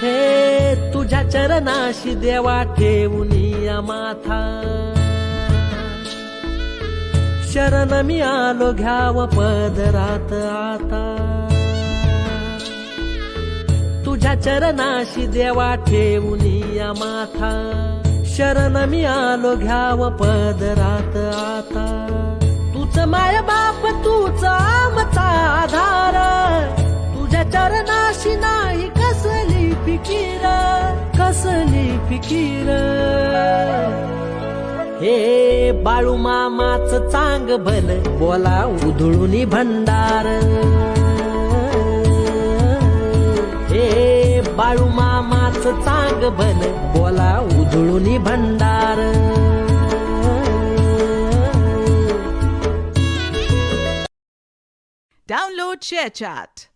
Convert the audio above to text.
हे तुझ्या चरणाशी देवा ठेवून माथा, शरण मी आलो घ्याव पदरात आता. तुझ्या चरणाशी देवा ठेवून माथा, शरण मी आलो घ्याव पदरात आता. तूच माय बाप तूच आमचा आधार, तुझ्या चरणाशी नाही कसली फिकीर, कसली फिकीर. हे बाळू मामाच चांग भल बोला उधळून भंडार. हे बाळू मामाच चांग भल बोला उधळून भंडार. Download ShareChat.